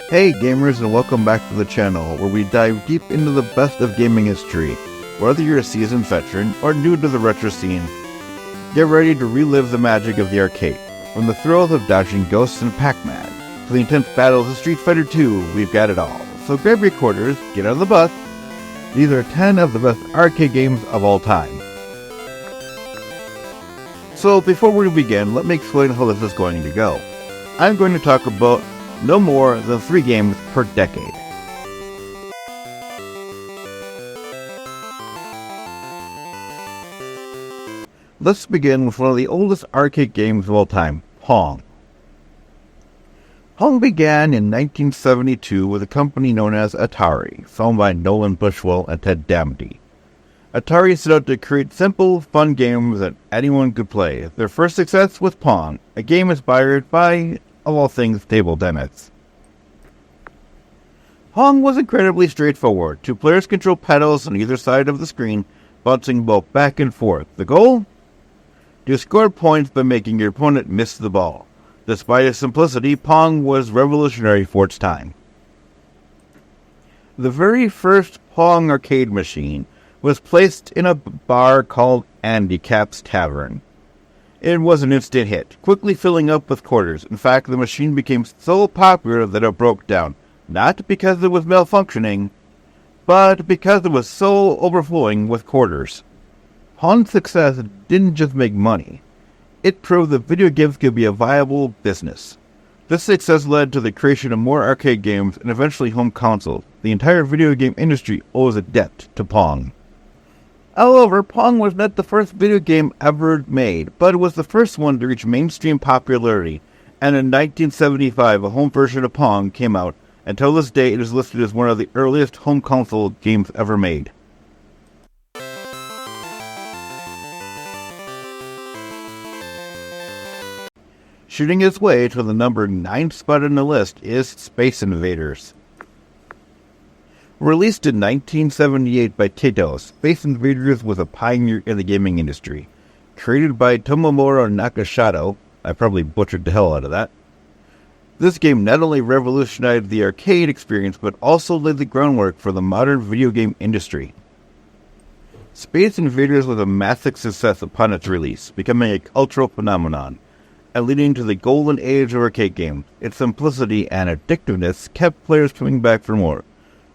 Hey gamers, and welcome back to the channel where we dive deep into the best of gaming history. Whether you're a seasoned veteran or new to the retro scene, get ready to relive the magic of the arcade. From the thrills of dodging ghosts and Pac-Man to the intense battles of Street Fighter 2, we've got it all. So grab your quarters, get out of the bus. These are 10 of the best arcade games of all time. So before we begin, let me explain how this is going to go. I'm going to talk about no more than 3 games per decade. Let's begin with one of the oldest arcade games of all time, Pong. Pong began in 1972 with a company known as Atari, founded by Nolan Bushnell and Ted Damty. Atari set out to create simple, fun games that anyone could play. Their first success was Pong, a game inspired by, of all things, table tennis. Pong was incredibly straightforward. 2 players control pedals on either side of the screen, bouncing both back and forth. The goal? To score points by making your opponent miss the ball. Despite its simplicity, Pong was revolutionary for its time. The very first Pong arcade machine was placed in a bar called Andy Cap's Tavern. It was an instant hit, quickly filling up with quarters. In fact, the machine became so popular that it broke down, not because it was malfunctioning, but because it was so overflowing with quarters. Pong's success didn't just make money. It proved that video games could be a viable business. This success led to the creation of more arcade games and eventually home consoles. The entire video game industry owes a debt to Pong. However, Pong was not the first video game ever made, but it was the first one to reach mainstream popularity, and in 1975 a home version of Pong came out. Until this day, it is listed as one of the earliest home console games ever made. Shooting its way to the number 9th spot on the list is Space Invaders. Released in 1978 by Taito, Space Invaders was a pioneer in the gaming industry. Created by Tomohiro Nakashito, I probably butchered the hell out of that. This game not only revolutionized the arcade experience, but also laid the groundwork for the modern video game industry. Space Invaders was a massive success upon its release, becoming a cultural phenomenon, and leading to the golden age of arcade games. Its simplicity and addictiveness kept players coming back for more,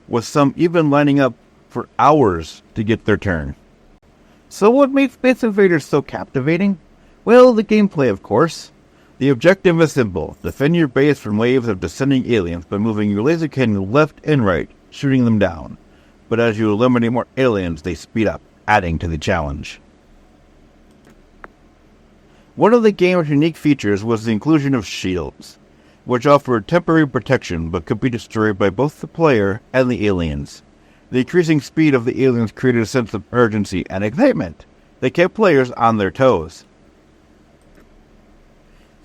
with some even lining up for hours to get their turn. So what made Space Invaders so captivating? Well, the gameplay, of course. The objective is simple: defend your base from waves of descending aliens by moving your laser cannon left and right, shooting them down. But as you eliminate more aliens, they speed up, adding to the challenge. One of the game's unique features was the inclusion of shields, which offered temporary protection but could be destroyed by both the player and the aliens. The increasing speed of the aliens created a sense of urgency and excitement. They kept players on their toes.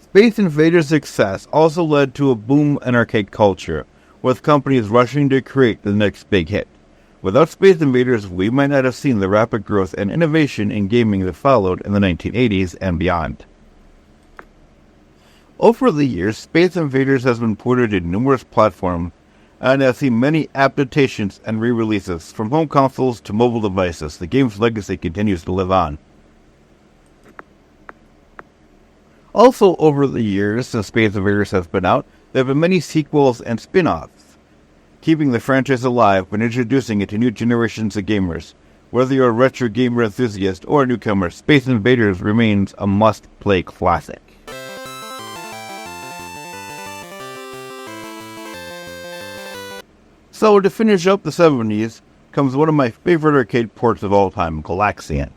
Space Invaders' success also led to a boom in arcade culture, with companies rushing to create the next big hit. Without Space Invaders, we might not have seen the rapid growth and innovation in gaming that followed in the 1980s and beyond. Over the years, Space Invaders has been ported to numerous platforms and has seen many adaptations and re-releases. From home consoles to mobile devices, the game's legacy continues to live on. Also, over the years since Space Invaders has been out, there have been many sequels and spin-offs, keeping the franchise alive but introducing it to new generations of gamers. Whether you're a retro gamer enthusiast or a newcomer, Space Invaders remains a must-play classic. So, to finish up the 70s, comes one of my favorite arcade ports of all time, Galaxian.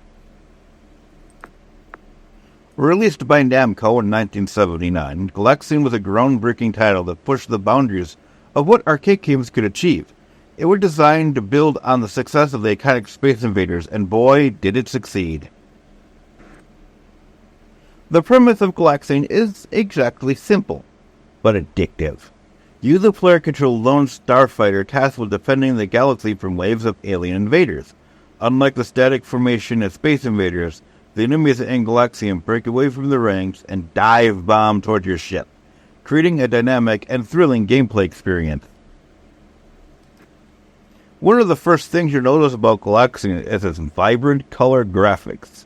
Released by Namco in 1979, Galaxian was a groundbreaking title that pushed the boundaries of what arcade games could achieve. It was designed to build on the success of the iconic Space Invaders, and boy, did it succeed. The premise of Galaxian is exactly simple, but addictive. You, the player, control a lone starfighter tasked with defending the galaxy from waves of alien invaders. Unlike the static formation of Space Invaders, the enemies in Galaxian break away from the ranks and dive bomb toward your ship, creating a dynamic and thrilling gameplay experience. One of the first things you notice about Galaxian is its vibrant color graphics.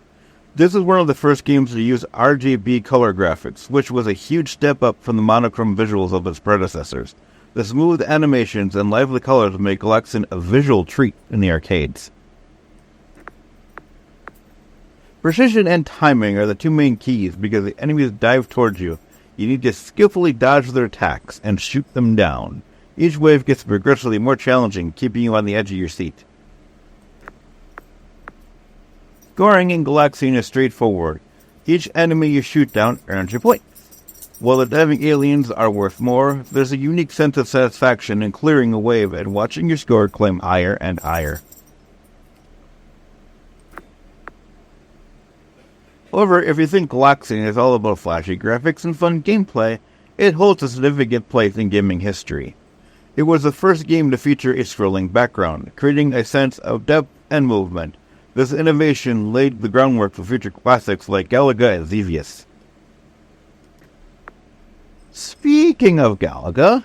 This is one of the first games to use RGB color graphics, which was a huge step up from the monochrome visuals of its predecessors. The smooth animations and lively colors make Galaxian a visual treat in the arcades. Precision and timing are the two main keys because the enemies dive towards you. You need to skillfully dodge their attacks and shoot them down. Each wave gets progressively more challenging, keeping you on the edge of your seat. Scoring in Galaxian is straightforward. Each enemy you shoot down earns your points. While the diving aliens are worth more, there's a unique sense of satisfaction in clearing a wave and watching your score climb higher and higher. However, if you think Galaxian is all about flashy graphics and fun gameplay, it holds a significant place in gaming history. It was the first game to feature a scrolling background, creating a sense of depth and movement. This innovation laid the groundwork for future classics like Galaga and Xevious. Speaking of Galaga,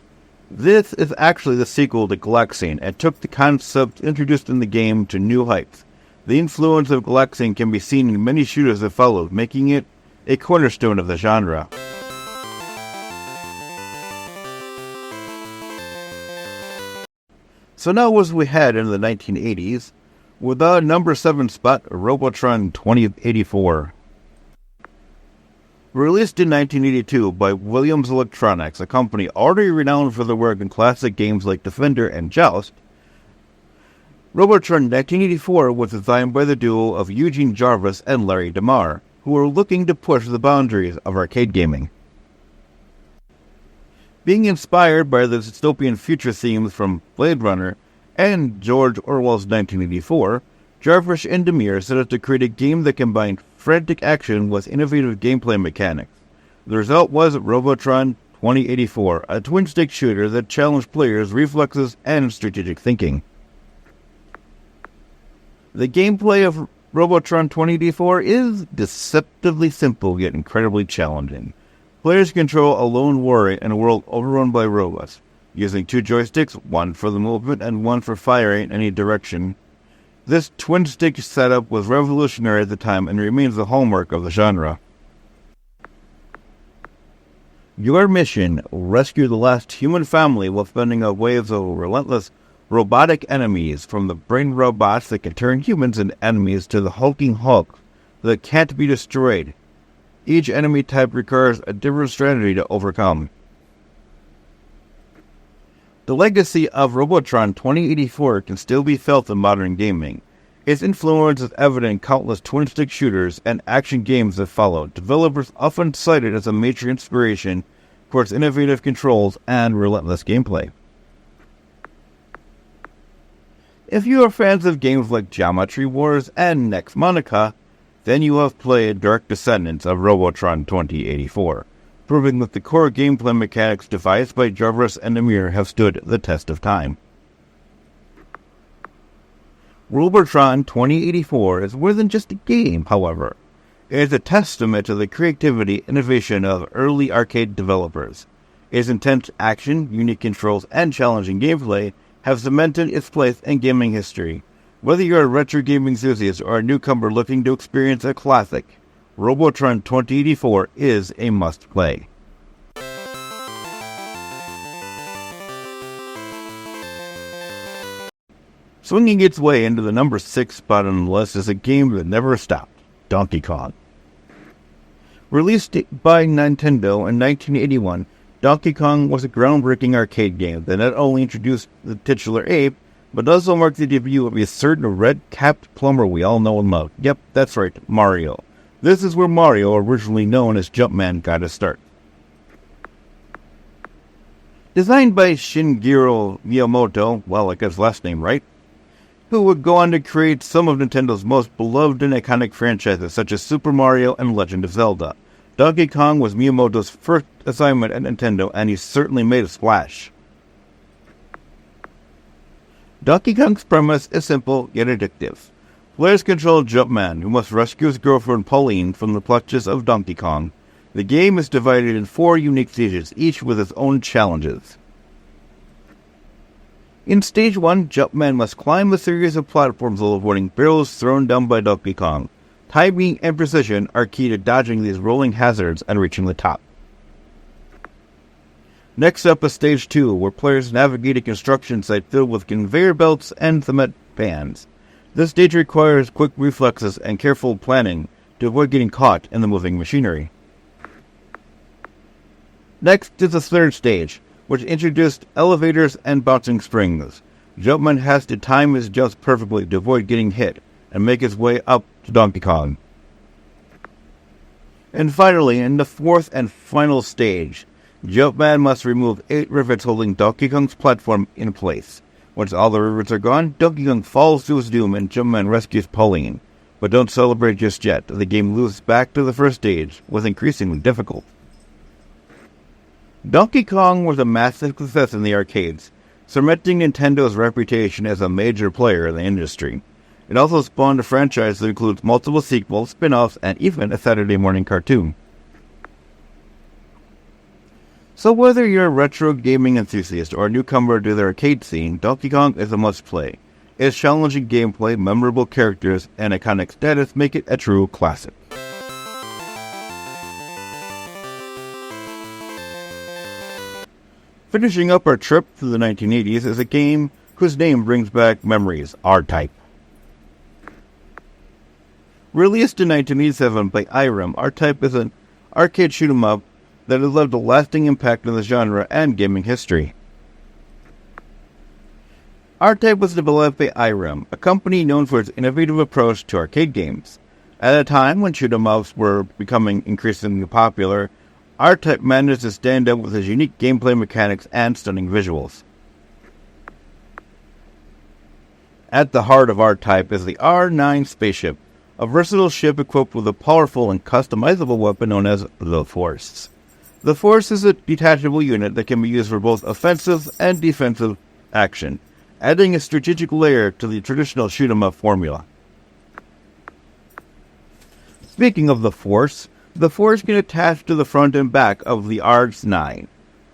this is actually the sequel to Galaxian and took the concept introduced in the game to new heights. The influence of Galaxian can be seen in many shooters that followed, making it a cornerstone of the genre. So now as we head into the 1980s, with the number 7 spot, Robotron 2084. Released in 1982 by Williams Electronics, a company already renowned for their work in classic games like Defender and Joust, Robotron 1984 was designed by the duo of Eugene Jarvis and Larry DeMar, who were looking to push the boundaries of arcade gaming. Being inspired by the dystopian future themes from Blade Runner and George Orwell's 1984, Jarvis and DeMar set out to create a game that combined frantic action with innovative gameplay mechanics. The result was Robotron 2084, a twin-stick shooter that challenged players' reflexes and strategic thinking. The gameplay of Robotron 2084 is deceptively simple yet incredibly challenging. Players control a lone warrior in a world overrun by robots, using 2 joysticks, one for the movement and one for firing in any direction. This twin-stick setup was revolutionary at the time and remains the hallmark of the genre. Your mission: rescue the last human family while fending off waves of relentless robotic enemies, from the brain robots that can turn humans into enemies to the hulking hulk that can't be destroyed. Each enemy type requires a different strategy to overcome. The legacy of Robotron 2084 can still be felt in modern gaming. Its influence is evident in countless twin-stick shooters and action games that followed. Developers often cite it as a major inspiration for its innovative controls and relentless gameplay. If you are fans of games like Geometry Wars and Nex Monica, then you have played direct descendants of Robotron 2084, proving that the core gameplay mechanics devised by Jarvis and Amir have stood the test of time. Robotron 2084 is more than just a game, however. It is a testament to the creativity and innovation of early arcade developers. Its intense action, unique controls, and challenging gameplay have cemented its place in gaming history. Whether you're a retro gaming enthusiast or a newcomer looking to experience a classic, Robotron 2084 is a must-play. Swinging its way into the number 6 spot on the list is a game that never stopped: Donkey Kong. Released by Nintendo in 1981, Donkey Kong was a groundbreaking arcade game that not only introduced the titular ape, but also marked the debut of a certain red-capped plumber we all know and love. Yep, that's right, Mario. This is where Mario, originally known as Jumpman, got his start. Designed by Shigeru Miyamoto, well, I got his last name right, who would go on to create some of Nintendo's most beloved and iconic franchises, such as Super Mario and Legend of Zelda. Donkey Kong was Miyamoto's first assignment at Nintendo, and he certainly made a splash. Donkey Kong's premise is simple yet addictive. Players control Jumpman, who must rescue his girlfriend Pauline from the clutches of Donkey Kong. The game is divided in 4 unique stages, each with its own challenges. In Stage 1, Jumpman must climb a series of platforms while avoiding barrels thrown down by Donkey Kong. Timing and precision are key to dodging these rolling hazards and reaching the top. Next up is Stage 2, where players navigate a construction site filled with conveyor belts and cement pans. This stage requires quick reflexes and careful planning to avoid getting caught in the moving machinery. Next is the third stage, which introduced elevators and bouncing springs. Jumpman has to time his jumps perfectly to avoid getting hit and make his way up to Donkey Kong. And finally, in the fourth and final stage, Jumpman must remove 8 rivets holding Donkey Kong's platform in place. Once all the rivets are gone, Donkey Kong falls to his doom and Jumpman rescues Pauline. But don't celebrate just yet. The game moves back to the first stage, with increasingly difficult. Donkey Kong was a massive success in the arcades, cementing Nintendo's reputation as a major player in the industry. It also spawned a franchise that includes multiple sequels, spin-offs, and even a Saturday morning cartoon. So whether you're a retro gaming enthusiast or a newcomer to the arcade scene, Donkey Kong is a must-play. Its challenging gameplay, memorable characters, and iconic status make it a true classic. Finishing up our trip through the 1980s is a game whose name brings back memories, R-Type. Released in 1987 by Irem, R-Type is an arcade shoot-'em-up that has left a lasting impact on the genre and gaming history. R-Type was developed by Irem, a company known for its innovative approach to arcade games. At a time when shoot-'em-ups were becoming increasingly popular, R-Type managed to stand out with its unique gameplay mechanics and stunning visuals. At the heart of R-Type is the R9 spaceship, a versatile ship equipped with a powerful and customizable weapon known as the Force. The Force is a detachable unit that can be used for both offensive and defensive action, adding a strategic layer to the traditional shoot-'em-up formula. Speaking of the Force can attach to the front and back of the R9,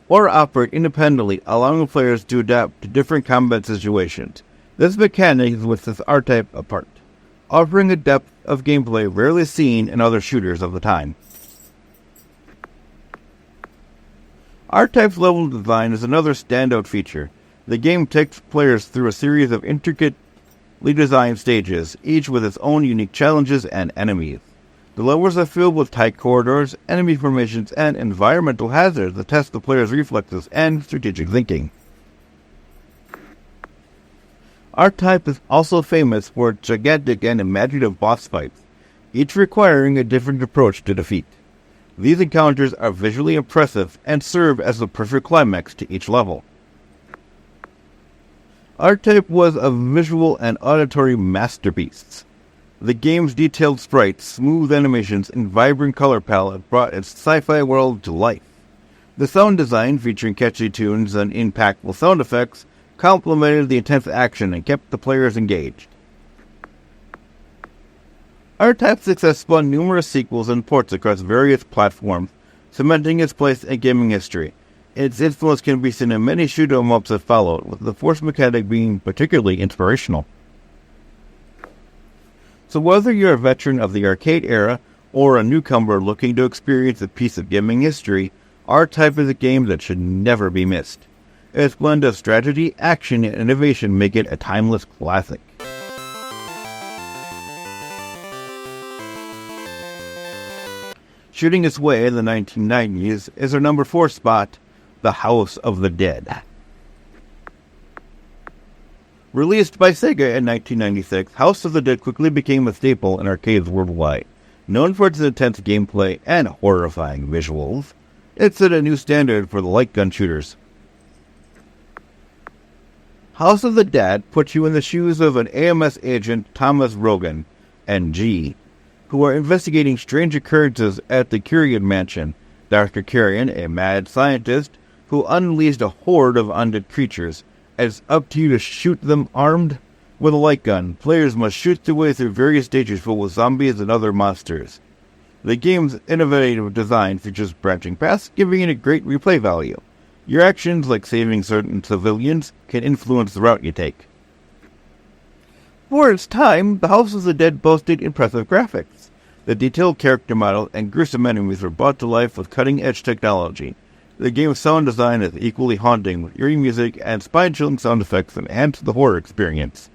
or operate independently, allowing players to adapt to different combat situations. This mechanic is what sets R-Type apart, offering a depth of gameplay rarely seen in other shooters of the time. R-Type's level design is another standout feature. The game takes players through a series of intricately designed stages, each with its own unique challenges and enemies. The levels are filled with tight corridors, enemy formations, and environmental hazards that test the player's reflexes and strategic thinking. R-Type is also famous for its gigantic and imaginative boss fights, each requiring a different approach to defeat. These encounters are visually impressive and serve as the perfect climax to each level. R-Type was a visual and auditory masterpiece. The game's detailed sprites, smooth animations, and vibrant color palette brought its sci-fi world to life. The sound design, featuring catchy tunes and impactful sound effects, complemented the intense action and kept the players engaged. R-Type's success spawned numerous sequels and ports across various platforms, cementing its place in gaming history. Its influence can be seen in many shoot-'em-ups that followed, with the Force mechanic being particularly inspirational. So whether you're a veteran of the arcade era or a newcomer looking to experience a piece of gaming history, R-Type is a game that should never be missed. Its blend of strategy, action, and innovation make it a timeless classic. Shooting its way in the 1990s is our number 4 spot, The House of the Dead. Released by Sega in 1996, House of the Dead quickly became a staple in arcades worldwide. Known for its intense gameplay and horrifying visuals, it set a new standard for the light gun shooters. House of the Dead puts you in the shoes of an AMS agent, Thomas Rogan, NG, who are investigating strange occurrences at the Curian Mansion. Dr. Curian, a mad scientist who unleashed a horde of undead creatures, and it's up to you to shoot them armed with a light gun. Players must shoot their way through various stages filled with zombies and other monsters. The game's innovative design features branching paths, giving it a great replay value. Your actions, like saving certain civilians, can influence the route you take. For its time, the House of the Dead boasted impressive graphics. The detailed character model and gruesome enemies were brought to life with cutting-edge technology. The game's sound design is equally haunting, with eerie music and spine-chilling sound effects that enhance the horror experience.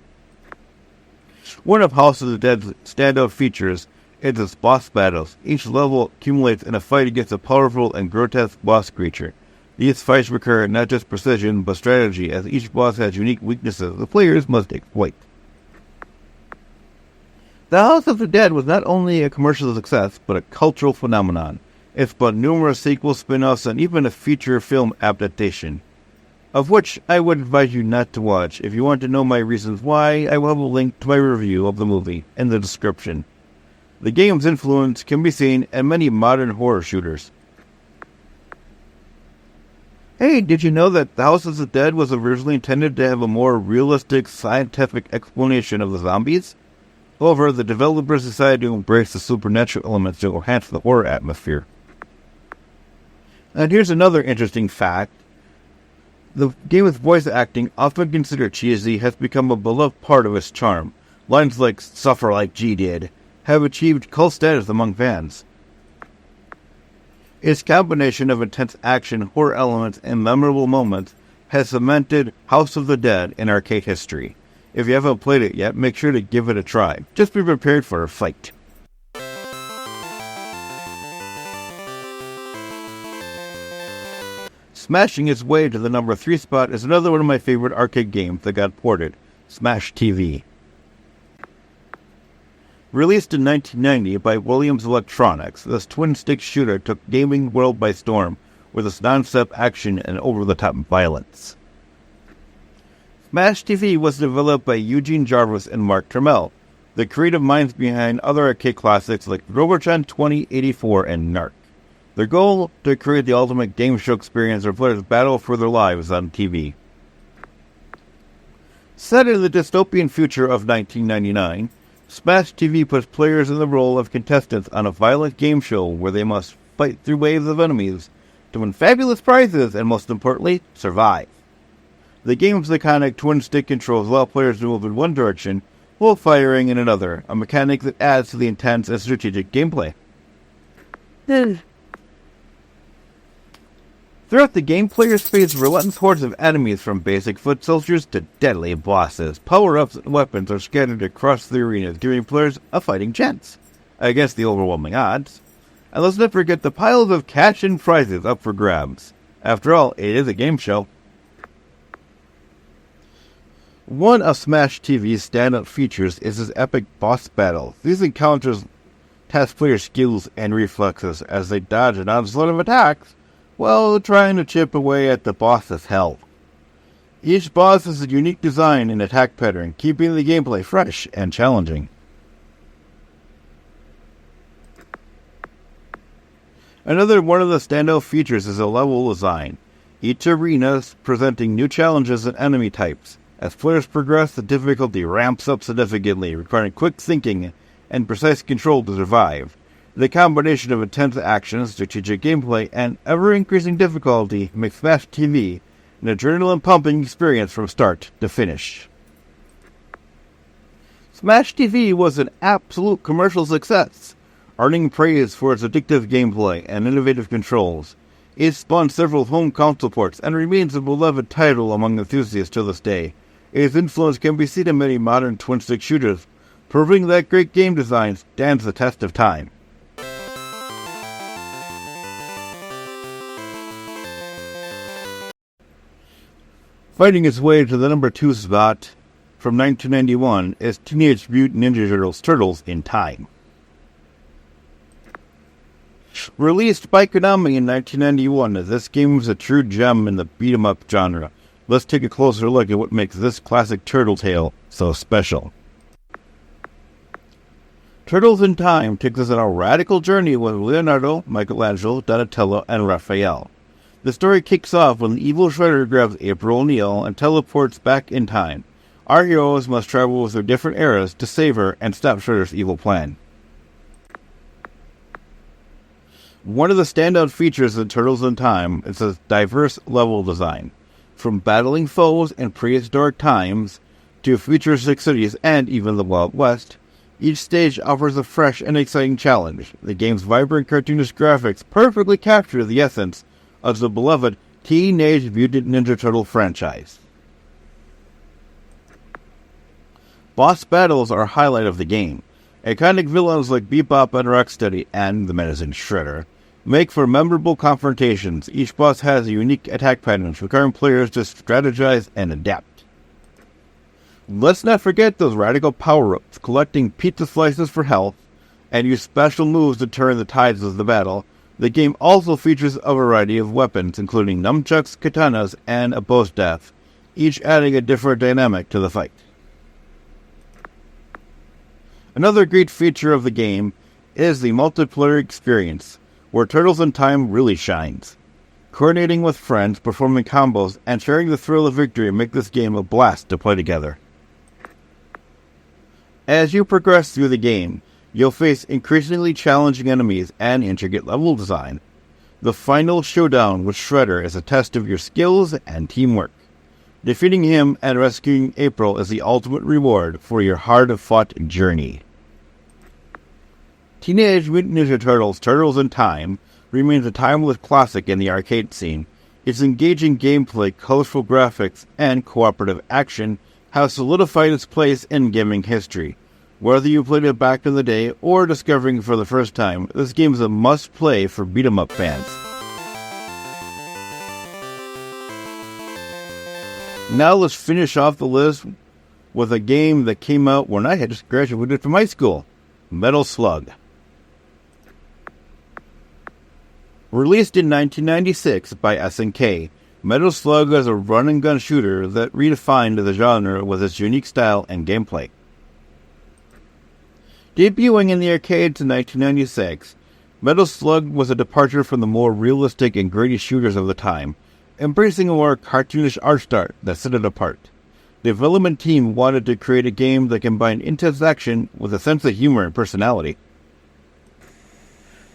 One of House of the Dead's standout features is its boss battles. Each level accumulates in a fight against a powerful and grotesque boss creature. These fights require not just precision, but strategy, as each boss has unique weaknesses the players must exploit. The House of the Dead was not only a commercial success, but a cultural phenomenon. It spawned numerous sequels, spin-offs, and even a feature film adaptation, of which I would advise you not to watch. If you want to know my reasons why, I will have a link to my review of the movie in the description. The game's influence can be seen in many modern horror shooters. Hey, did you know that The House of the Dead was originally intended to have a more realistic scientific explanation of the zombies? However, the developers decided to embrace the supernatural elements to enhance the horror atmosphere. And here's another interesting fact. The game's voice acting, often considered cheesy, has become a beloved part of its charm. Lines like "suffer like G did" have achieved cult status among fans. Its combination of intense action, horror elements, and memorable moments has cemented House of the Dead in arcade history. If you haven't played it yet, make sure to give it a try. Just be prepared for a fight. Smashing its way to the number 3 spot is another one of my favorite arcade games that got ported, Smash TV. Released in 1990 by Williams Electronics, this twin-stick shooter took gaming world by storm with its non-stop action and over-the-top violence. Smash TV was developed by Eugene Jarvis and Mark Trammell, the creative minds behind other arcade classics like Robotron 2084 and Narc. Their goal, to create the ultimate game show experience where players battle for their lives on TV. Set in the dystopian future of 1999, Smash TV puts players in the role of contestants on a violent game show where they must fight through waves of enemies to win fabulous prizes and, most importantly, survive. The game's iconic twin-stick controls allow players to move in one direction while firing in another, a mechanic that adds to the intense and strategic gameplay. Throughout the game, players face relentless hordes of enemies, from basic foot soldiers to deadly bosses. Power-ups and weapons are scattered across the arena, giving players a fighting chance against the overwhelming odds. And let's not forget the piles of cash and prizes up for grabs. After all, it is a game show. One of Smash TV's standout features is its epic boss battles. These encounters test players' skills and reflexes as they dodge an onslaught of attacks while trying to chip away at the boss's health. Each boss has a unique design and attack pattern, keeping the gameplay fresh and challenging. Another one of the standout features is a level design, each arena presenting new challenges and enemy types. As players progress, the difficulty ramps up significantly, requiring quick thinking and precise control to survive. The combination of intense action, strategic gameplay, and ever-increasing difficulty makes Smash TV an adrenaline-pumping experience from start to finish. Smash TV was an absolute commercial success, earning praise for its addictive gameplay and innovative controls. It spawned several home console ports and remains a beloved title among enthusiasts to this day. Its influence can be seen in many modern twin-stick shooters, proving that great game design stands the test of time. Fighting its way to the number 2 spot from 1991 is Teenage Mutant Ninja Turtles in Time. Released by Konami in 1991, this game was a true gem in the beat-em-up genre. Let's take a closer look at what makes this classic turtle tale so special. Turtles in Time takes us on a radical journey with Leonardo, Michelangelo, Donatello, and Raphael. The story kicks off when the evil Shredder grabs April O'Neil and teleports back in time. Our heroes must travel with their different eras to save her and stop Shredder's evil plan. One of the standout features of Turtles in Time is its diverse level design. From battling foes in prehistoric times to futuristic cities and even the Wild West, each stage offers a fresh and exciting challenge. The game's vibrant cartoonish graphics perfectly capture the essence of the beloved Teenage Mutant Ninja Turtle franchise. Boss battles are a highlight of the game. Iconic villains like Bebop and Rocksteady and the menacing Shredder make for memorable confrontations. Each boss has a unique attack patterns requiring players to strategize and adapt. Let's not forget those radical power-ups, collecting pizza slices for health, and use special moves to turn the tides of the battle. The game also features a variety of weapons, including nunchucks, katanas, and a bow staff, each adding a different dynamic to the fight. Another great feature of the game is the multiplayer experience, where Turtles in Time really shines. Coordinating with friends, performing combos, and sharing the thrill of victory make this game a blast to play together. As you progress through the game, you'll face increasingly challenging enemies and intricate level design. The final showdown with Shredder is a test of your skills and teamwork. Defeating him and rescuing April is the ultimate reward for your hard-fought journey. Teenage Mutant Ninja Turtles: Turtles in Time remains a timeless classic in the arcade scene. Its engaging gameplay, colorful graphics, and cooperative action have solidified its place in gaming history. Whether you played it back in the day or discovering it for the first time, this game is a must-play for beat-em-up fans. Now let's finish off the list with a game that came out when I had just graduated from high school, Metal Slug. Released in 1996 by SNK, Metal Slug is a run-and-gun shooter that redefined the genre with its unique style and gameplay. Debuting in the arcades in 1996, Metal Slug was a departure from the more realistic and gritty shooters of the time, embracing a more cartoonish art style that set it apart. The development team wanted to create a game that combined intense action with a sense of humor and personality.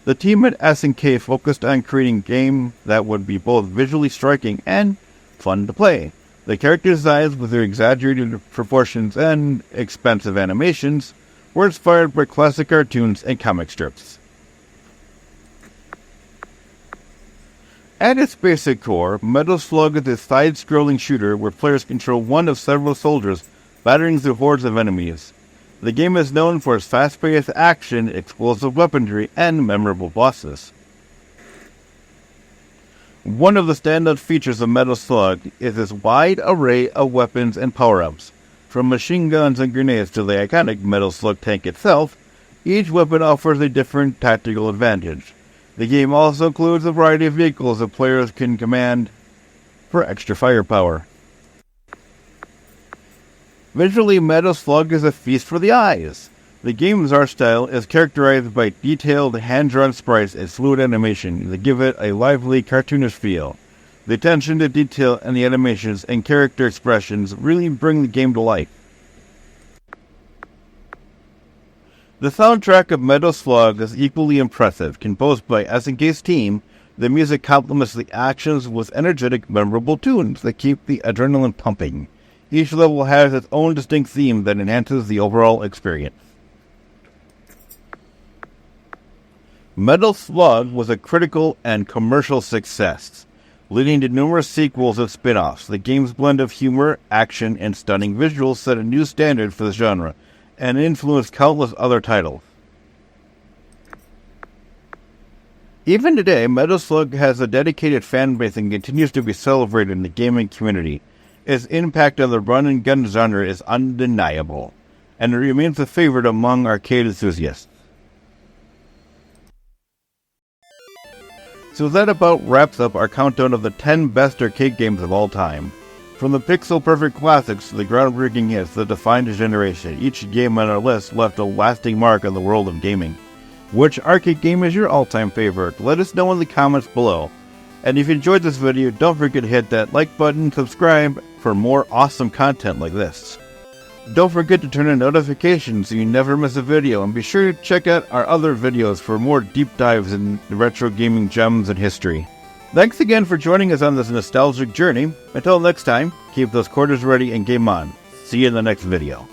The team at SNK focused on creating a game that would be both visually striking and fun to play. The character designs, with their exaggerated proportions and expensive animations, were inspired by classic cartoons and comic strips. At its basic core, Metal Slug is a side-scrolling shooter where players control one of several soldiers battering through hordes of enemies. The game is known for its fast-paced action, explosive weaponry, and memorable bosses. One of the standout features of Metal Slug is its wide array of weapons and power-ups. From machine guns and grenades to the iconic Metal Slug tank itself, each weapon offers a different tactical advantage. The game also includes a variety of vehicles that players can command for extra firepower. Visually, Metal Slug is a feast for the eyes. The game's art style is characterized by detailed hand-drawn sprites and fluid animation that give it a lively, cartoonish feel. The attention to detail and the animations and character expressions really bring the game to life. The soundtrack of Metal Slug is equally impressive. Composed by SNK's team, the music complements the actions with energetic, memorable tunes that keep the adrenaline pumping. Each level has its own distinct theme that enhances the overall experience. Metal Slug was a critical and commercial success, leading to numerous sequels and spin-offs. The game's blend of humor, action, and stunning visuals set a new standard for the genre, and influenced countless other titles. Even today, Metal Slug has a dedicated fan base and continues to be celebrated in the gaming community. Its impact on the run-and-gun genre is undeniable, and it remains a favorite among arcade enthusiasts. So that about wraps up our countdown of the 10 best arcade games of all time. From the pixel-perfect classics to the groundbreaking hits that defined a generation, each game on our list left a lasting mark on the world of gaming. Which arcade game is your all-time favorite? Let us know in the comments below. And if you enjoyed this video, don't forget to hit that like button, subscribe for more awesome content like this. Don't forget to turn on notifications so you never miss a video, and be sure to check out our other videos for more deep dives in the retro gaming gems and history. Thanks again for joining us on this nostalgic journey. Until next time, keep those quarters ready and game on. See you in the next video.